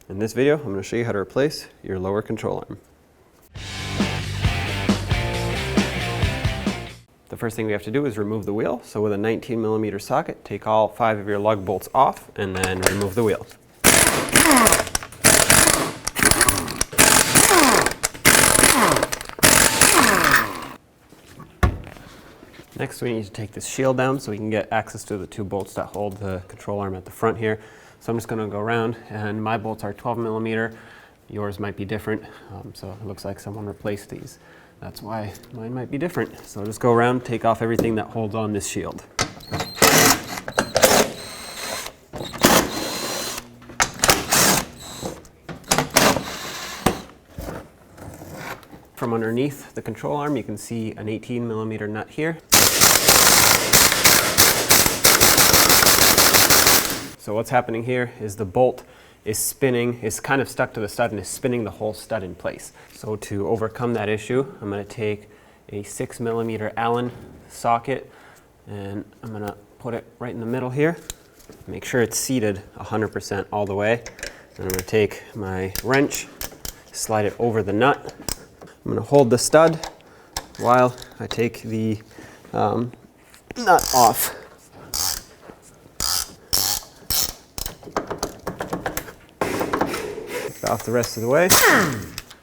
In this video, I'm going to show you how to replace your lower control arm. The first thing we have to do is remove the wheel. So with a 19mm socket, take all 5 of your lug bolts off and then remove the wheel. Next, we need to take this shield down so we can get access to the 2 bolts that hold the control arm at the front here. So I'm just going to go around, and my bolts are 12mm. Yours might be different, so it looks like someone replaced these. That's why mine might be different. So just go around, take off everything that holds on this shield. From underneath the control arm, you can see an 18mm nut here. So what's happening here is the bolt is spinning, is kind of stuck to the stud and is spinning the whole stud in place. So to overcome that issue, I'm going to take a 6mm Allen socket and I'm going to put it right in the middle here. Make sure it's seated 100% all the way. And I'm going to take my wrench, slide it over the nut. I'm going to hold the stud while I take the nut off. Off the rest of the way.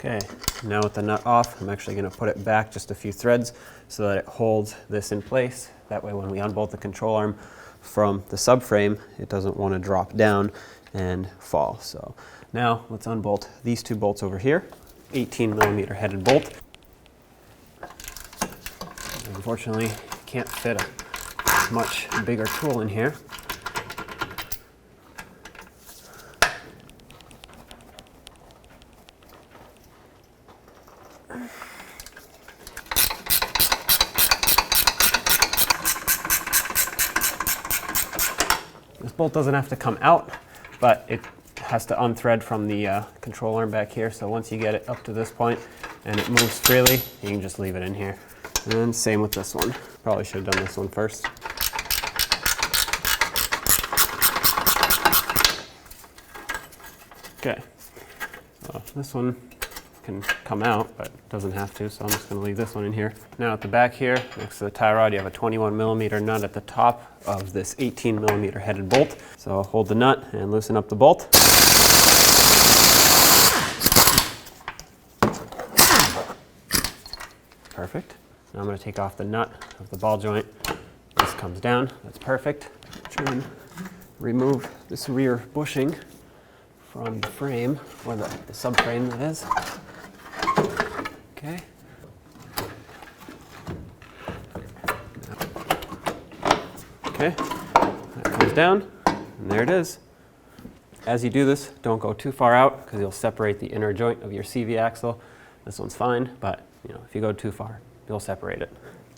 Okay, now with the nut off, I'm actually going to put it back just a few threads so that it holds this in place. That way when we unbolt the control arm from the subframe, it doesn't want to drop down and fall. So now let's unbolt these 2 bolts over here. 18mm headed bolt. Unfortunately, can't fit a much bigger tool in here. This bolt doesn't have to come out, but it has to unthread from the control arm back here. So once you get it up to this point and it moves freely, you can just leave it in here. And same with this one. Probably should have done this one first. Okay, this one can come out, but it doesn't have to, so I'm just going to leave this one in here. Now at the back here, next to the tie rod, you have a 21mm nut at the top of this 18mm headed bolt. So I'll hold the nut and loosen up the bolt. Perfect. Now I'm going to take off the nut of the ball joint. This comes down, that's perfect. Try and remove this rear bushing from the frame, or the subframe that is. Okay. Okay, that comes down, and there it is. As you do this, don't go too far out because you'll separate the inner joint of your CV axle. This one's fine, but if you go too far, you'll separate it.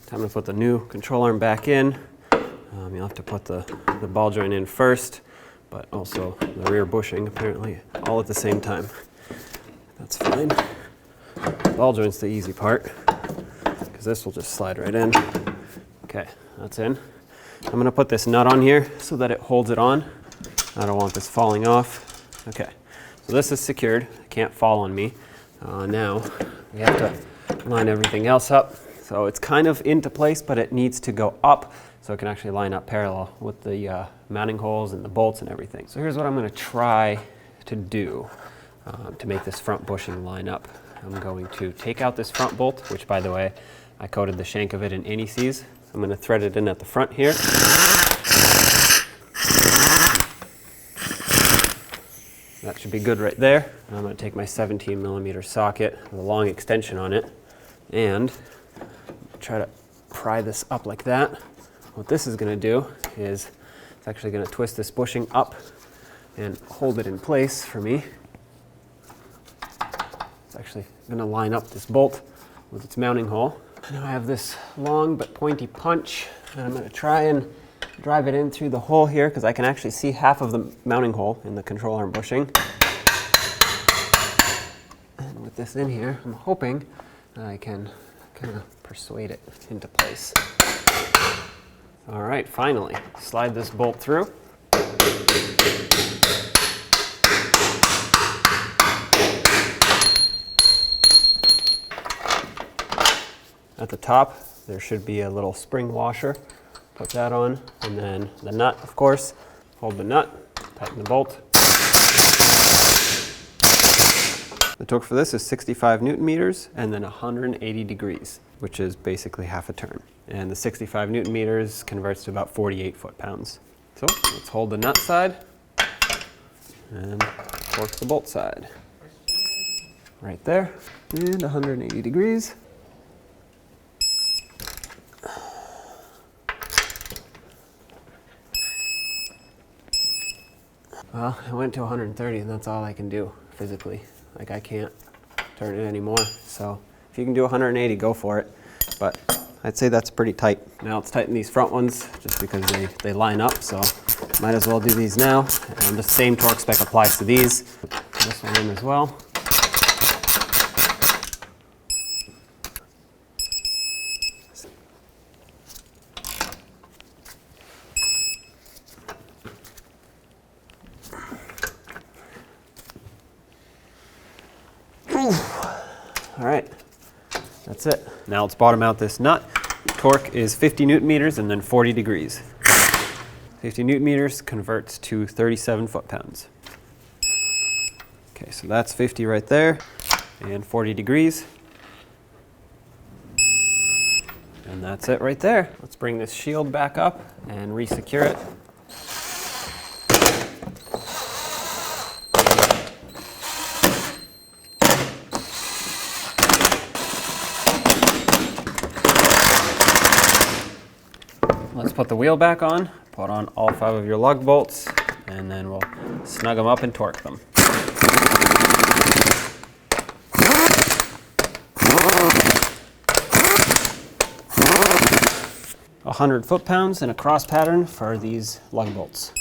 Time to put the new control arm back in. You'll have to put the ball joint in first, but also the rear bushing, apparently, all at the same time. That's fine. Ball joint's the easy part, because this will just slide right in. Okay, that's in. I'm going to put this nut on here so that it holds it on. I don't want this falling off. Okay, so this is secured. It can't fall on me. Now, we have to line everything else up. So it's kind of into place, but it needs to go up so it can actually line up parallel with the mounting holes and the bolts and everything. So here's what I'm going to try to do to make this front bushing line up. I'm going to take out this front bolt, which, by the way, I coated the shank of it in anti-seize. I'm going to thread it in at the front here. That should be good right there. I'm going to take my 17mm socket with a long extension on it and try to pry this up like that. What this is going to do is it's actually going to twist this bushing up and hold it in place for me. It's actually going to line up this bolt with its mounting hole. Now I have this long but pointy punch, and I'm going to try and drive it in through the hole here because I can actually see half of the mounting hole in the control arm bushing. And with this in here, I'm hoping that I can kind of persuade it into place. All right, finally, slide this bolt through. At the top, there should be a little spring washer. Put that on, and then the nut, of course. Hold the nut, tighten the bolt. The torque for this is 65 Newton meters and then 180 degrees, which is basically half a turn. And the 65 Newton meters converts to about 48 foot-pounds. So let's hold the nut side and torque the bolt side. Right there, and 180 degrees. Well, I went to 130 and that's all I can do physically. Like, I can't turn it anymore. So if you can do 180, go for it. But I'd say that's pretty tight. Now let's tighten these front ones just because they line up. So might as well do these now. And the same torque spec applies to these. Put this one in as well. All right, that's it. Now let's bottom out this nut. Torque is 50 Newton meters and then 40 degrees. 50 Newton meters converts to 37 foot-pounds. Okay, so that's 50 right there, and 40 degrees. And that's it right there. Let's bring this shield back up and re-secure it. Let's put the wheel back on, put on all 5 of your lug bolts, and then we'll snug them up and torque them. 100 foot-pounds in a cross pattern for these lug bolts.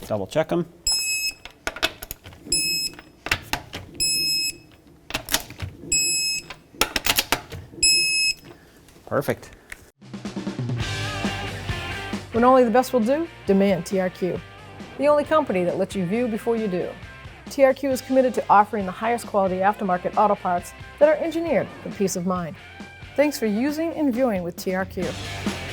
Double check them. Perfect. When only the best will do, demand TRQ. The only company that lets you view before you do. TRQ is committed to offering the highest quality aftermarket auto parts that are engineered for peace of mind. Thanks for using and viewing with TRQ.